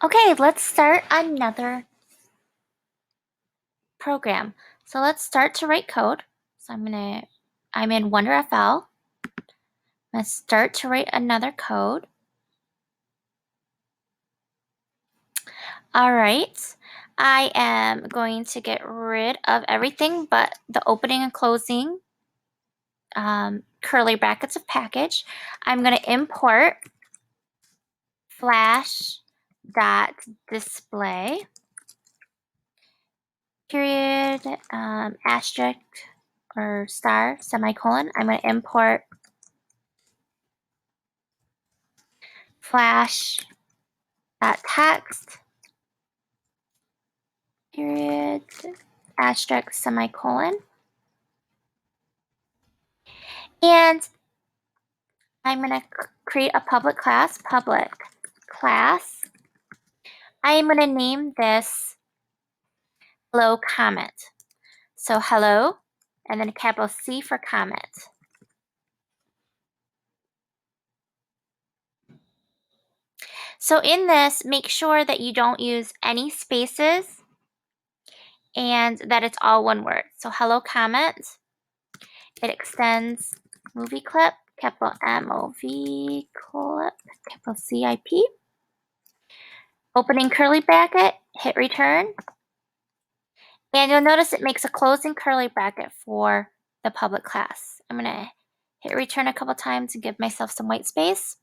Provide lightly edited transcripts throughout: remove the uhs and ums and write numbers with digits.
Okay, let's start another program. So let's start to write code. So I'm in WonderFL. Let's start to write another code. All right, I am going to get rid of everything but the opening and closing curly brackets of package. I'm going to import flash.display period asterisk or star semicolon. I'm going to import flash.text period asterisk semicolon. And I'm going to create a public class. I am going to name this helloComment. So hello, and then a capital C for comment. So in this, make sure that you don't use any spaces and that it's all one word. So helloComment, it extends movie clip, capital M-O-V clip, capital C-I-P. Opening curly bracket, hit return. And you'll notice it makes a closing curly bracket for the public class. I'm going to hit return a couple times and give myself some white space.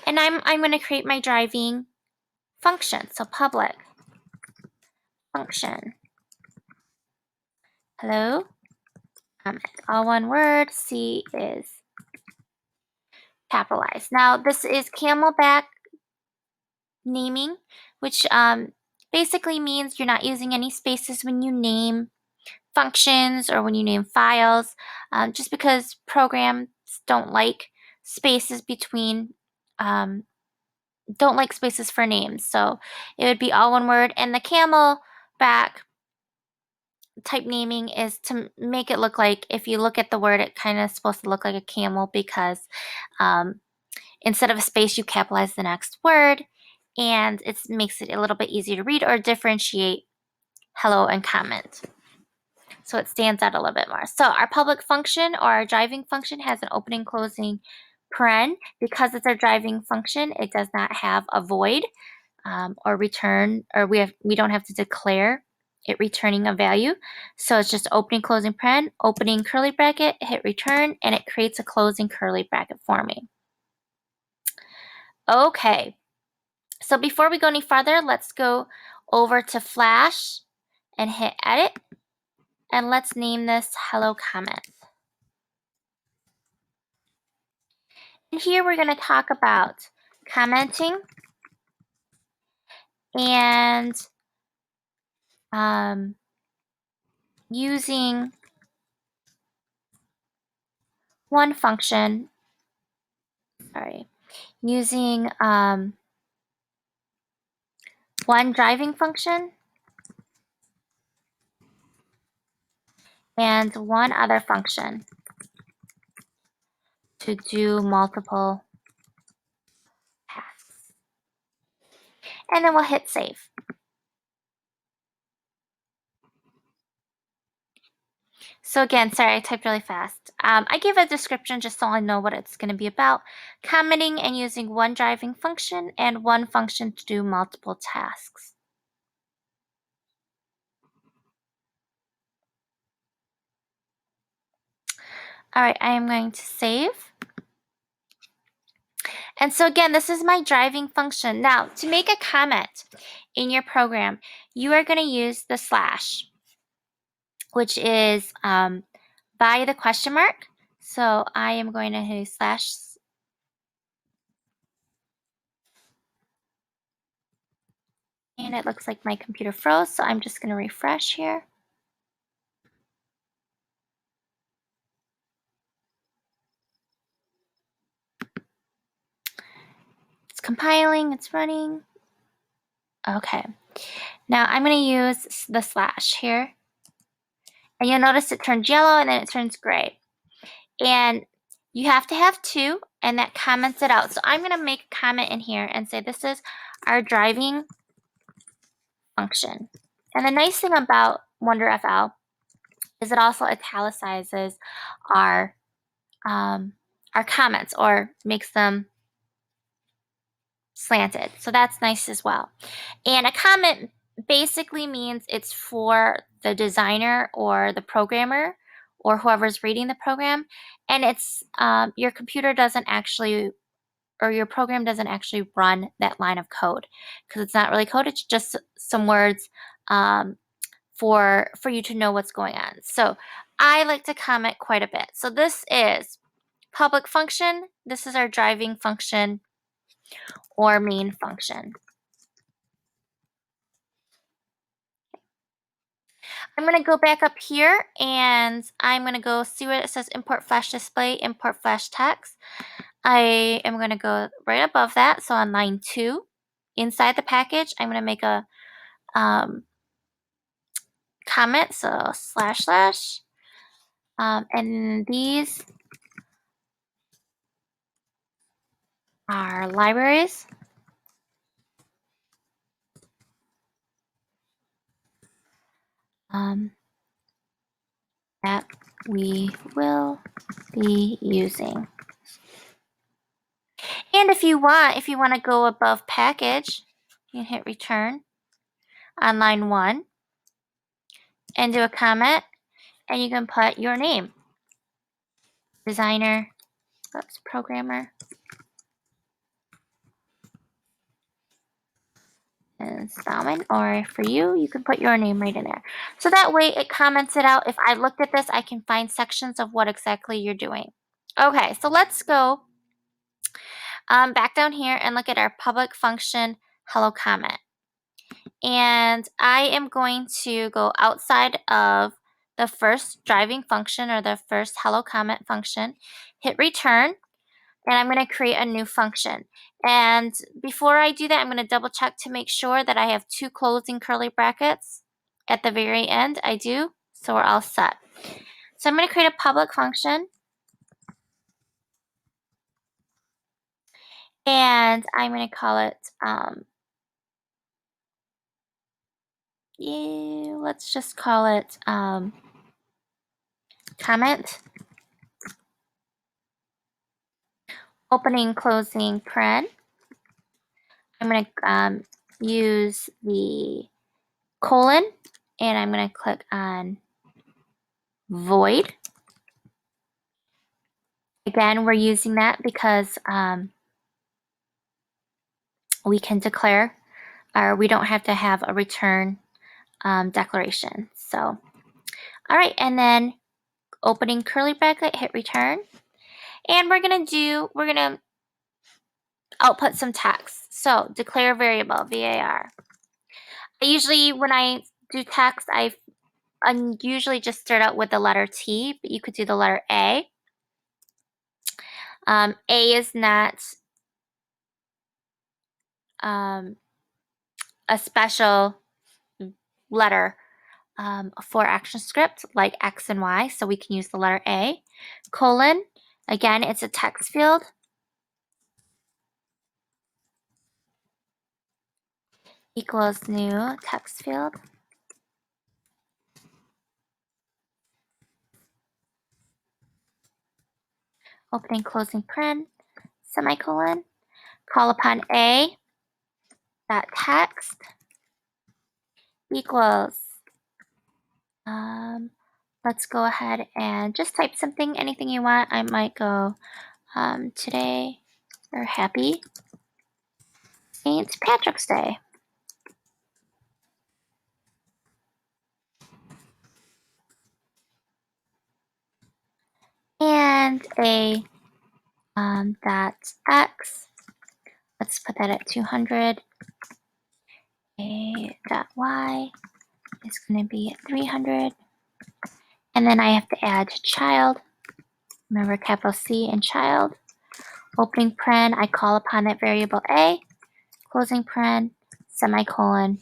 And I'm going to create my driving function. So public function. Hello. All one word. C is capitalized. Now this is Camelback naming, which basically means you're not using any spaces when you name functions or when you name files, just because programs don't like spaces between, don't like spaces for names. So it would be all one word. And the Camelback type naming is to make it look like, if you look at the word, it kind of supposed to look like a camel because instead of a space, you capitalize the next word, and it makes it a little bit easier to read or differentiate hello and comment. So it stands out a little bit more. So our public function or our driving function has an opening, closing paren. Because it's our driving function, it does not have a void or return, or we don't have to declare it returning a value. So it's just opening, closing paren, opening curly bracket, hit return, and it creates a closing curly bracket for me. Okay, so before we go any farther, let's go over to Flash and hit edit. And let's name this helloComment. And here we're going to talk about commenting and using one function, using one driving function and one other function to do multiple tasks. And then we'll hit save. So again, sorry, I typed really fast. I give a description just so I know what it's going to be about. Commenting and using one driving function and one function to do multiple tasks. All right, I am going to save. And so again, this is my driving function. Now, to make a comment in your program, you are going to use the slash, which is by the question mark. So I am going to use slash. And it looks like my computer froze, so I'm just going to refresh here. It's compiling, it's running. Okay, now I'm going to use the slash here. And you'll notice it turns yellow and then it turns gray. And you have to have two and that comments it out. So I'm going to make a comment in here and say this is our driving function. And the nice thing about WonderFL is it also italicizes our comments or makes them slanted. So that's nice as well. And a comment basically means it's for the designer or the programmer or whoever's reading the program. And it's your computer doesn't actually, or your program doesn't actually run that line of code because it's not really code. It's just some words for you to know what's going on. So I like to comment quite a bit. So this is public function. This is our driving function or main function. I'm going to go back up here and I'm going to go see where it says import flash display, import flash text. I am going to go right above that. So on line 2, inside the package, I'm going to make a comment. So // and these are libraries. That we will be using. And if you want to go above package, you can hit return on line 1 and do a comment, and you can put your name, designer, programmer, and Salmon, or for you, you can put your name right in there. So that way it comments it out. If I looked at this, I can find sections of what exactly you're doing. Okay, so let's go back down here and look at our public function helloComment. And I am going to go outside of the first driving function or the first helloComment function, hit return, and I'm going to create a new function. And before I do that, I'm going to double check to make sure that I have 2 closing curly brackets at the very end. I do, so we're all set. So I'm going to create a public function, and I'm going to call it, let's just call it comment, opening, closing, paren. I'm going to use the colon, and I'm going to click on void. Again, we're using that because we can declare, or we don't have to have a return declaration. So, all right, and then opening curly bracket, hit return. And we're gonna output some text. So declare variable, var. Usually when I do text, I usually just start out with the letter T, but you could do the letter A. A is not a special letter for ActionScript like X and Y, so we can use the letter A. Colon, again, it's a text field. Equals new text field. Opening, closing paren, semicolon. Call upon A dot text equals, let's go ahead and just type something, anything you want. I might go today, or happy St. Patrick's Day. And a dot x, let's put that at 200. A dot y is going to be at 300. And then I have to add child. Remember capital C and child. Opening paren, I call upon that variable A. Closing paren, semicolon.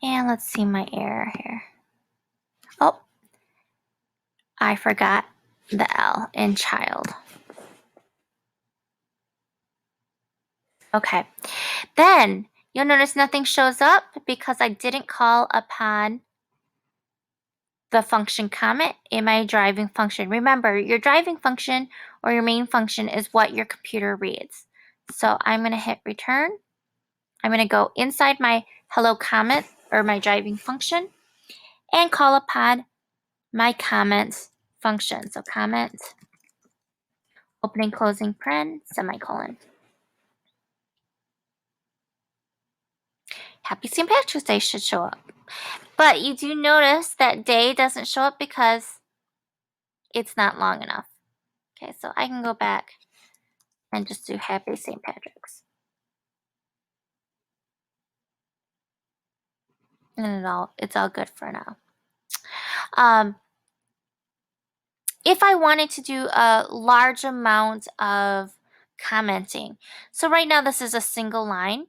And let's see my error here. Oh, I forgot the L in child. Okay, then you'll notice nothing shows up because I didn't call upon the function comment in my driving function. Remember, your driving function or your main function is what your computer reads. So I'm going to hit return. I'm going to go inside my helloComment or my driving function and call upon my comment function. So comment, opening, closing, paren, semicolon. Happy St. Patrick's Day should show up. But you do notice that day doesn't show up because it's not long enough. Okay, so I can go back and just do Happy St. Patrick's. And it's all good for now. If I wanted to do a large amount of commenting, so right now this is a single line,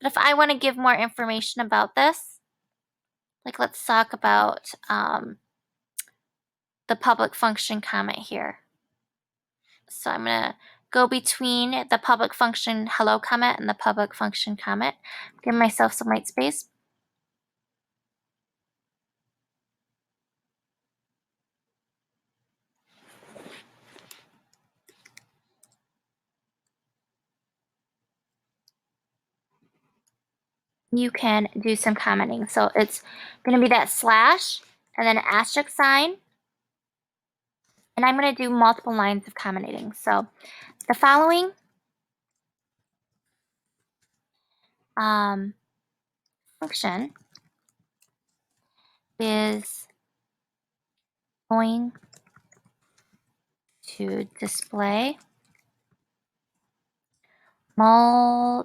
but if I want to give more information about this, like let's talk about the public function comment here. So I'm going to go between the public function hello comment and the public function comment. Give myself some white space. You can do some commenting. So it's going to be that slash and then an asterisk sign. And I'm going to do multiple lines of commenting. So the following function is going to display multiple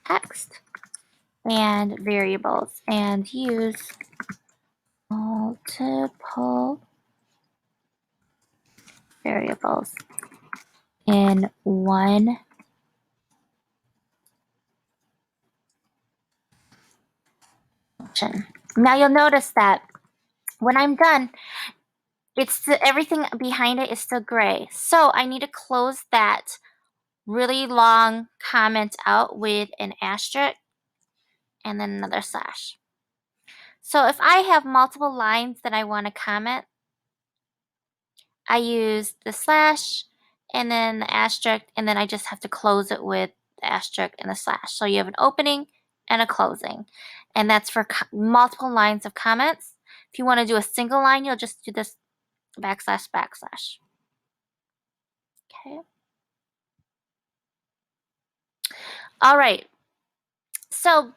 text and variables and use multiple variables in one function. Now you'll notice that when I'm done, everything behind it is still gray. So I need to close that really long comment out with an asterisk and then another slash. So if I have multiple lines that I want to comment, I use the slash and then the asterisk, and then I just have to close it with the asterisk and the slash. So you have an opening and a closing. And that's for multiple lines of comments. If you want to do a single line, you'll just do this backslash, backslash. Okay. All right. So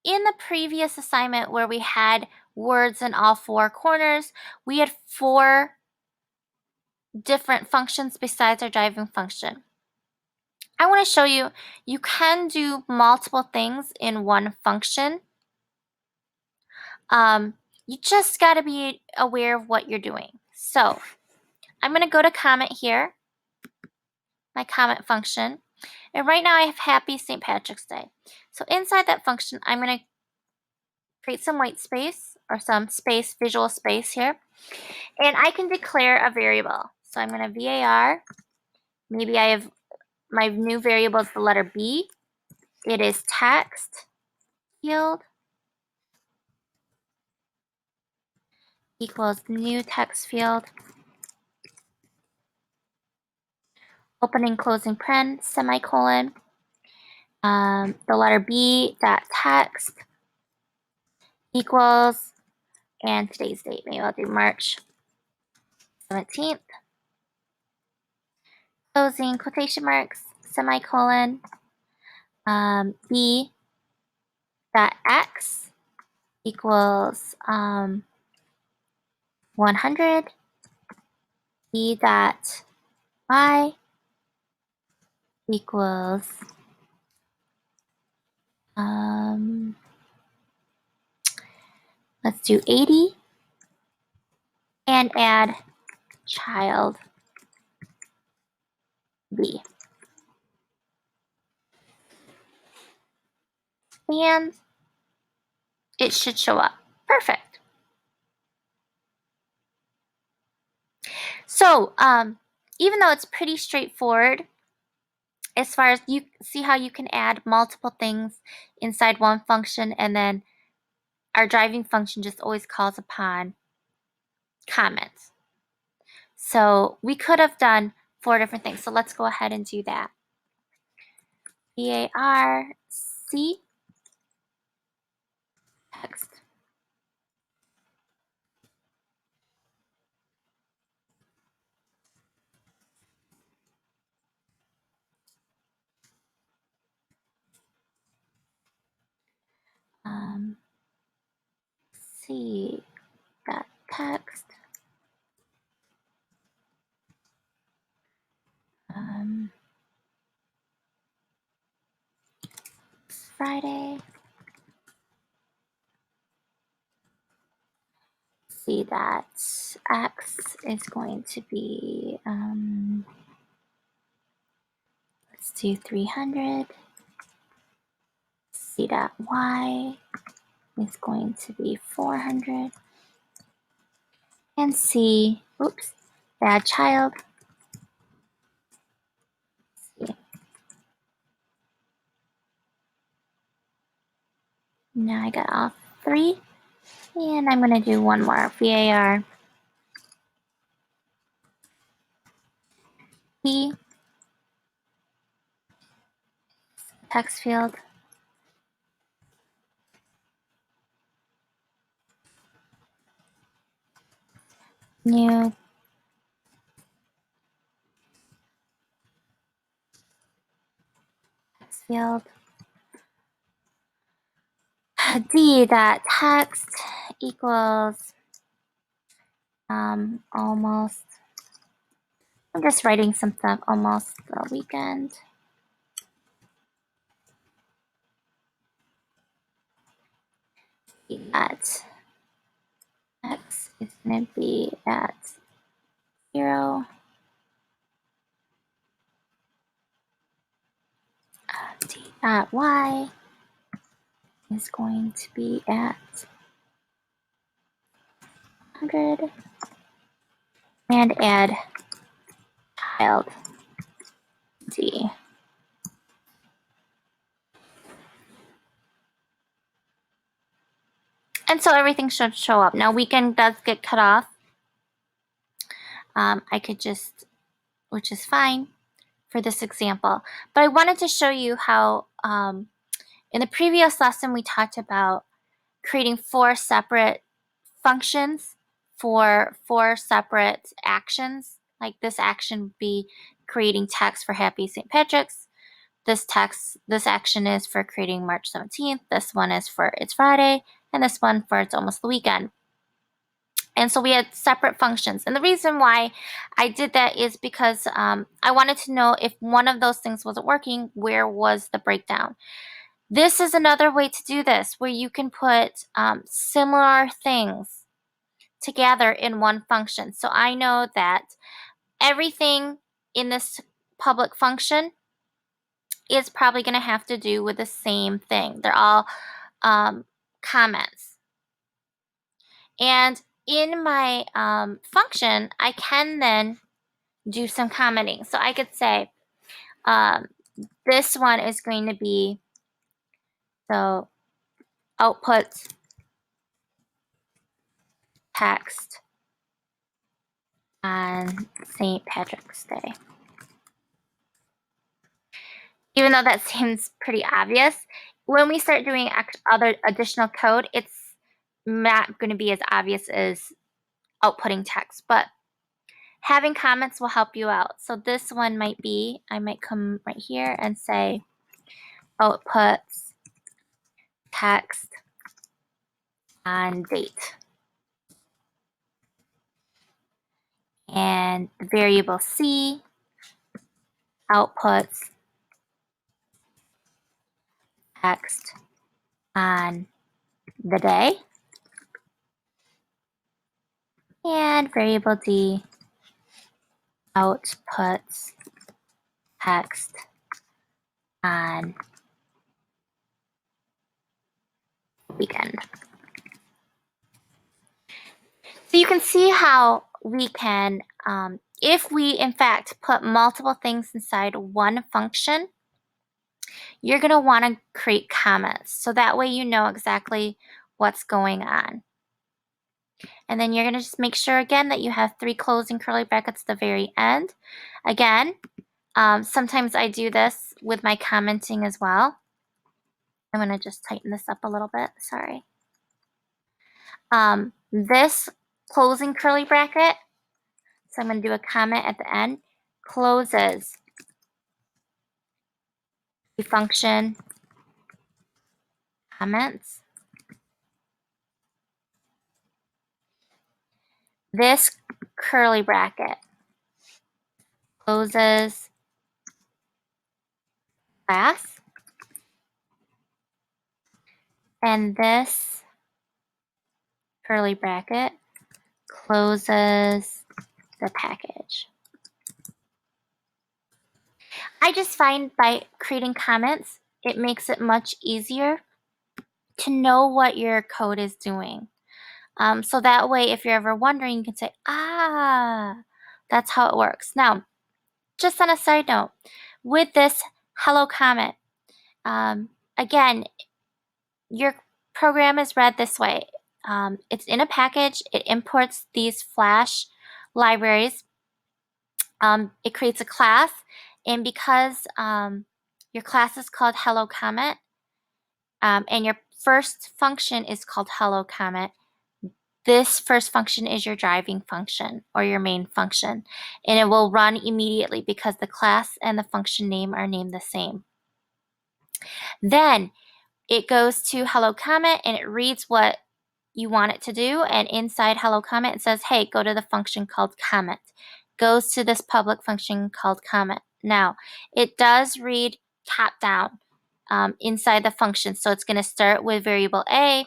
in the previous assignment where we had words in all four corners, we had 4 different functions besides our driving function. I want to show you, you can do multiple things in one function. You just got to be aware of what you're doing. So I'm going to go to comment here, my comment function. And right now I have Happy St. Patrick's Day. So inside that function, I'm going to create some white space or some space, visual space here. And I can declare a variable. So I'm going to var. Maybe I have my new variable is the letter B. It is text field equals new text field, opening, closing, paren, semicolon, the letter B dot text equals, and today's date, maybe I'll do March 17th, closing quotation marks, semicolon, B dot X equals 100, B dot Y equals let's do 80 and add child B. and it should show up. Perfect. So even though it's pretty straightforward, as far as you see how you can add multiple things inside one function, and then our driving function just always calls upon comments. So we could have done 4 different things. So let's go ahead and do that. VARC text. C dot text. Friday. See that X is going to be, let's do 300. See that Y is going to be 400. And C, oops, bad child. See. Now I got all 3. And I'm going to do one more. VAR. P. Text field. New text field. D dot text equals almost. I'm just writing some stuff. Almost the weekend. At X is going to be at 0. D at Y is going to be at 100. And add child D. And so everything should show up. Now weekend does get cut off. I could just, which is fine for this example. But I wanted to show you how in the previous lesson we talked about creating 4 separate functions for 4 separate actions. Like this action would be creating text for Happy St. Patrick's. This action is for creating March 17th. This one is for It's Friday. And this one for It's Almost the Weekend. And so we had separate functions. And the reason why I did that is because I wanted to know if one of those things wasn't working, where was the breakdown? This is another way to do this, where you can put similar things together in one function. So I know that everything in this public function is probably going to have to do with the same thing. They're all comments. And in my function, I can then do some commenting. So I could say this one is going to be, so output text on St. Patrick's Day. Even though that seems pretty obvious, when we start doing other additional code, it's not going to be as obvious as outputting text, but having comments will help you out. So this one might be, I might come right here and say outputs text on date. And the variable C outputs text on the day. And variable D outputs text on weekend. So you can see how we can, if we in fact put multiple things inside one function, you're going to want to create comments. So that way you know exactly what's going on. And then you're going to just make sure again that you have 3 closing curly brackets at the very end. Again, sometimes I do this with my commenting as well. I'm going to just tighten this up a little bit. Sorry. This closing curly bracket, so I'm going to do a comment at the end, closes the function comments. This curly bracket closes class. And this curly bracket closes the package. I just find by creating comments, it makes it much easier to know what your code is doing. So that way, if you're ever wondering, you can say, that's how it works. Now, just on a side note, with this helloComment, again, your program is read this way. It's in a package. It imports these Flash libraries. It creates a class, and because your class is called helloComment, and your first function is called helloComment, this first function is your driving function or your main function, and it will run immediately because the class and the function name are named the same. Then it goes to helloComment and it reads what you want it to do, and inside helloComment it says, hey, go to the function called comment. Goes to this public function called comment. Now, it does read top down inside the function, so it's going to start with variable A,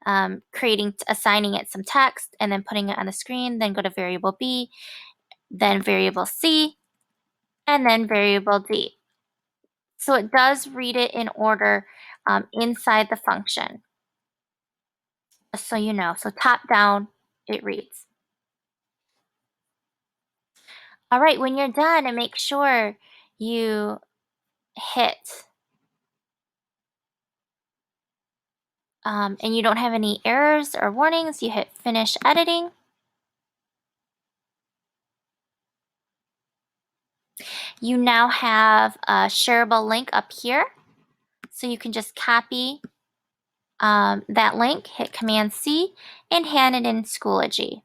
assigning it some text, and then putting it on the screen, then go to variable B, then variable C, and then variable D. So it does read it in order inside the function, just so you know. So top down, it reads. All right, when you're done, and make sure you hit, and you don't have any errors or warnings, you hit finish editing. You now have a shareable link up here. So you can just copy that link, hit Command C, and hand it in Schoology.